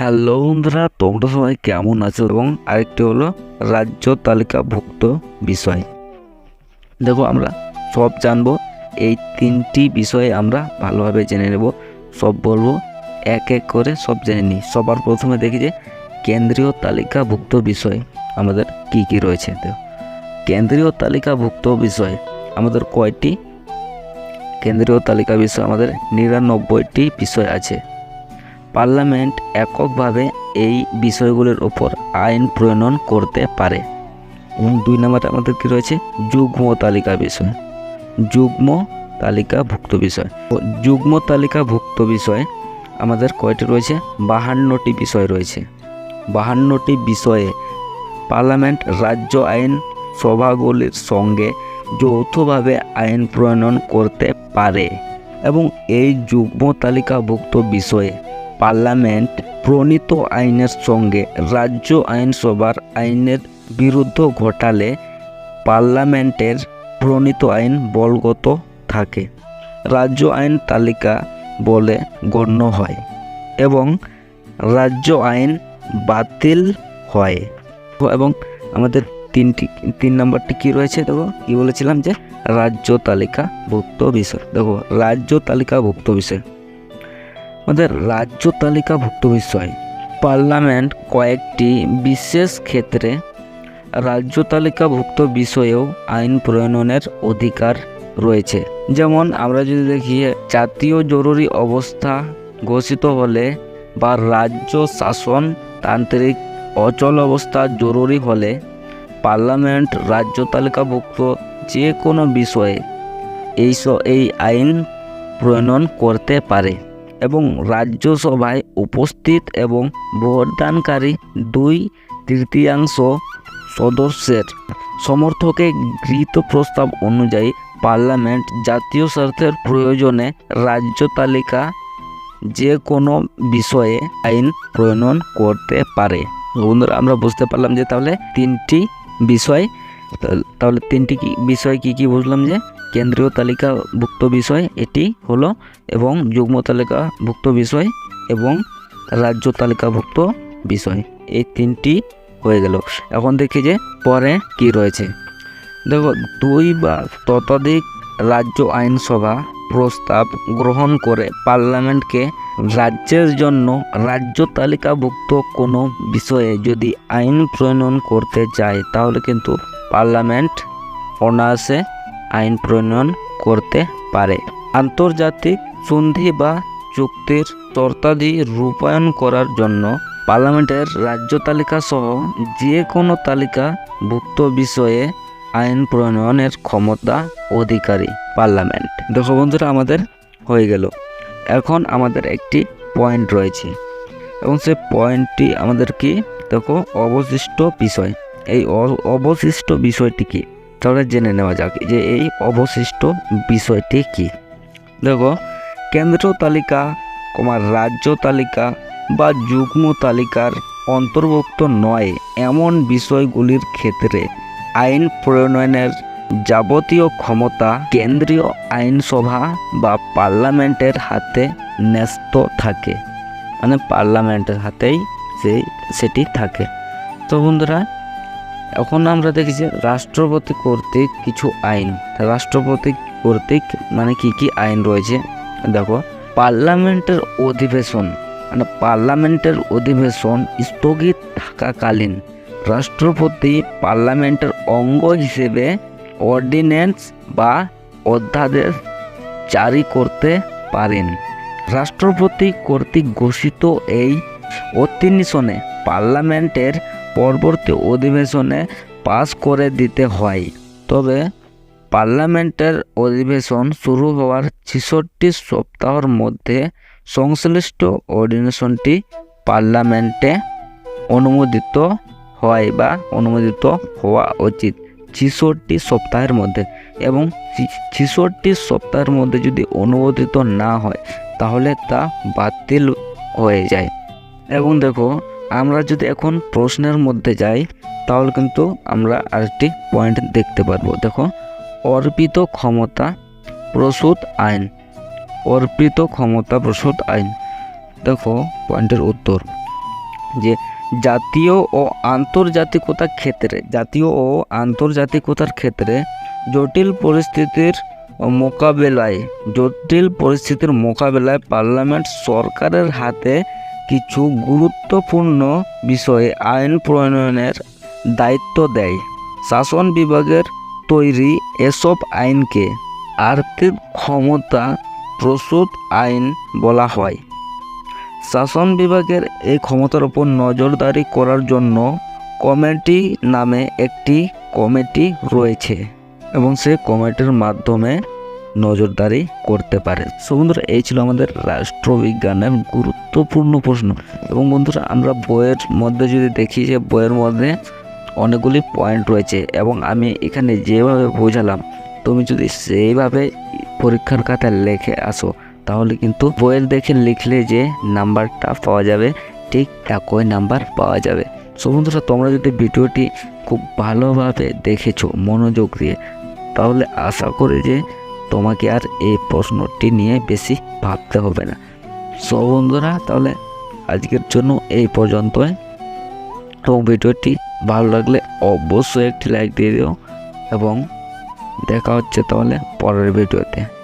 Hello বন্ধুরা, তোমরা সবাই কেমন আছো? এবং আরেকটি হলো রাজ্য তালিকাভুক্ত বিষয়। দেখো, আমরা সব জানবো, এই তিনটি বিষয়ে আমরা ভালোভাবে জেনে নেব, সব বলবো, এক এক করে সব জেনে নিই। সবার প্রথমে দেখি যে কেন্দ্রীয় তালিকাভুক্ত বিষয় আমাদের কি কি রয়েছে। দেখো, কেন্দ্রীয় তালিকাভুক্ত বিষয় আমাদের কয়টি? কেন্দ্রীয় তালিকা বিষয় আমাদের 99টি বিষয় আছে। পার্লামেন্ট এককভাবে এই বিষয়গুলির ওপর আইন প্রণয়ন করতে পারে। এবং 2 নম্বরে আমাদের কি রয়েছে? যুগ্ম তালিকা বিষয়, যুগ্ম তালিকাভুক্ত বিষয়। যুগ্ম তালিকাভুক্ত বিষয় আমাদের কয়টি রয়েছে? 52টি বিষয় রয়েছে। 52টি বিষয়ে পার্লামেন্ট রাজ্য আইন সভাগুলির সঙ্গে যৌথভাবে আইন প্রণয়ন করতে পারে। এবং এই যুগ্ম তালিকাভুক্ত বিষয়ে পার্লামেন্ট প্রণীত আইনের সঙ্গে রাজ্য আইনসভার আইনের বিরুদ্ধ ঘটালে পার্লামেন্টের প্রণীত আইন বলবৎ থাকে, রাজ্য আইন তালিকা বলে গণ্য হয় এবং রাজ্য আইন বাতিল হয়। এবং আমাদের 3 নম্বরটি কি রয়েছে? দেখো, কি বলেছিলাম যে রাজ্য তালিকাভুক্ত বিষয়। দেখো, রাজ্য তালিকাভুক্ত বিষয় আমাদের রাজ্য তালিকাভুক্ত বিষয় পার্লামেন্ট কয়েকটি বিশেষ ক্ষেত্রে রাজ্য তালিকাভুক্ত বিষয়েও আইন প্রণয়নের অধিকার রয়েছে। যেমন আমরা যদি দেখি, জাতীয় জরুরি অবস্থা ঘোষিত হলে বা রাজ্য শাসনতান্ত্রিক অচল অবস্থা জরুরি হলে পার্লামেন্ট রাজ্য তালিকাভুক্ত যে কোনো বিষয়ে এই আইন প্রণয়ন করতে পারে এবং রাজ্যসভায় উপস্থিত এবং ভোটদানকারী 2/3 সদস্যের সমর্থকে গৃহীত প্রস্তাব অনুযায়ী পার্লামেন্ট জাতীয় স্বার্থের প্রয়োজনে রাজ্য তালিকা যে কোনো বিষয়ে আইন প্রণয়ন করতে পারে। বন্ধুরা, আমরা বুঝতে পারলাম যে তাহলে 3টি বিষয়, তাহলে 3টি বিষয় কি কি বুঝলাম? যে কেন্দ্রীয় তালিকাভুক্ত বিষয় এটি হলো, এবং যুগ্ম তালিকাভুক্ত বিষয় এবং রাজ্য তালিকাভুক্ত বিষয়, এই 3টি হয়ে গেল। এখন দেখি যে পরে কি রয়েছে। দেখো, 2 বা ততোধিক রাজ্য আইনসভা প্রস্তাব গ্রহণ করে পার্লামেন্টকে রাজ্যের জন্য রাজ্য তালিকাভুক্ত কোনো বিষয়ে যদি আইন প্রণয়ন করতে চায়, তাহলে কিন্তু পার্লামেন্ট অনায়াসে আইন প্রণয়ন করতে পারে। আন্তর্জাতিক সন্ধি বা চুক্তির শর্তাদি রূপায়ণ করার জন্য পার্লামেন্টের রাজ্য তালিকা সহ যে কোনো তালিকাভুক্ত বিষয়ে আইন প্রণয়নের ক্ষমতা অধিকারী পার্লামেন্ট। দেখো বন্ধুরা, আমাদের হয়ে গেল। এখন আমাদের একটি পয়েন্ট রয়েছে এবং সেই পয়েন্টটি আমাদের কি? দেখো, অবশিষ্ট বিষয়। এই অবশিষ্ট বিষয়টি কি, তাহলে জেনে নেওয়া যাক যে এই অবশিষ্ট বিষয়টি কি। দেখো, কেন্দ্র তালিকা, রাজ্য তালিকা বা যুগ্ম তালিকার অন্তর্ভুক্ত নয় এমন বিষয়গুলির ক্ষেত্রে আইন প্রণয়নের যাবতীয় ক্ষমতা কেন্দ্রীয় আইনসভা বা পার্লামেন্টের হাতে ন্যস্ত থাকে, মানে পার্লামেন্টের হাতেই সেটি থাকে। তো বন্ধুরা, এখন আমরা দেখি যে রাষ্ট্রপতি কর্তৃক কিছু আইন, রাষ্ট্রপতি কর্তৃক মানে কি কি আইন রয়েছে। দেখো, পার্লামেন্টের অধিবেশন, মানে পার্লামেন্টের অধিবেশন স্থগিত থাকাকালীন রাষ্ট্রপতি পার্লামেন্টের অঙ্গ হিসেবে অর্ডিন্যান্স বা অধ্যাদেশ জারি করতে পারেন। রাষ্ট্রপতি কর্তৃক ঘোষিত এই অধিবেশনে পার্লামেন্টের পরবর্তী অধিবেশনে পাস করে দিতে হয়। তবে পার্লামেন্টের অধিবেশন শুরু হওয়ার 66 সপ্তাহের মধ্যে সংশ্লিষ্ট অর্ডিন্যান্সটি পার্লামেন্টে অনুমোদিত হয় বা অনুমোদিত হওয়া উচিত 66 সপ্তাহের মধ্যে। এবং 66 সপ্তাহের মধ্যে যদি অনুমোদিত না হয়, তাহলে তা বাতিল হয়ে যায়। এবং দেখো, আমরা যদি এখন প্রশ্নের মধ্যে যাই, তাহলে কিন্তু আমরা আরেকটি পয়েন্ট দেখতে পারবো। দেখো, অর্পিত ক্ষমতা প্রসূত আইন, অর্পিত ক্ষমতা প্রসূত আইন। দেখো, পয়েন্টের উত্তর, যে জাতীয় ও আন্তর্জাতিকতার ক্ষেত্রে জটিল পরিস্থিতির মোকাবেলায় পার্লামেন্ট সরকারের হাতে কিছু গুরুত্বপূর্ণ বিষয়ে আইন প্রণয়নের দায়িত্ব দেয়। শাসন বিভাগের তৈরি এসব আইনকে আর্থিক ক্ষমতা প্রসূত আইন বলা হয়। শাসন বিভাগের এই ক্ষমতার উপর নজরদারি করার জন্য কমিটি নামে একটি কমিটি রয়েছে এবং সেই কমিটির মাধ্যমে নজরদারি করতে পারে। সো বন্ধুরা, এই ছিল আমাদের রাষ্ট্রবিজ্ঞানের গুরুত্বপূর্ণ প্রশ্ন। এবং বন্ধুরা, আমরা বইয়ের মধ্যে যদি দেখি যে বইয়ের মধ্যে অনেকগুলি পয়েন্ট রয়েছে এবং আমি এখানে যেভাবে বোঝালাম তুমি যদি সেইভাবে পরীক্ষার খাতায় লিখে আসো তাহলে কিন্তু বইয়ের দেখে লিখলে যে নাম্বারটা পাওয়া যাবে ঠিক একই নাম্বার পাওয়া যাবে। সো বন্ধুরা, তোমরা যদি ভিডিওটি খুব ভালোভাবে দেখেছো মনোযোগ দিয়ে, তাহলে আশা করি যে তোমাকে আর এই প্রশ্নটি নিয়ে বেশি ভাবতে হবে না। সো বন্ধুরা, তাহলে আজকের জন্য এই পর্যন্তই। এবং ভিডিওটি ভালো লাগলে অবশ্যই একটি লাইক দিয়ে দিও এবং দেখা হচ্ছে তাহলে পরের ভিডিওতে।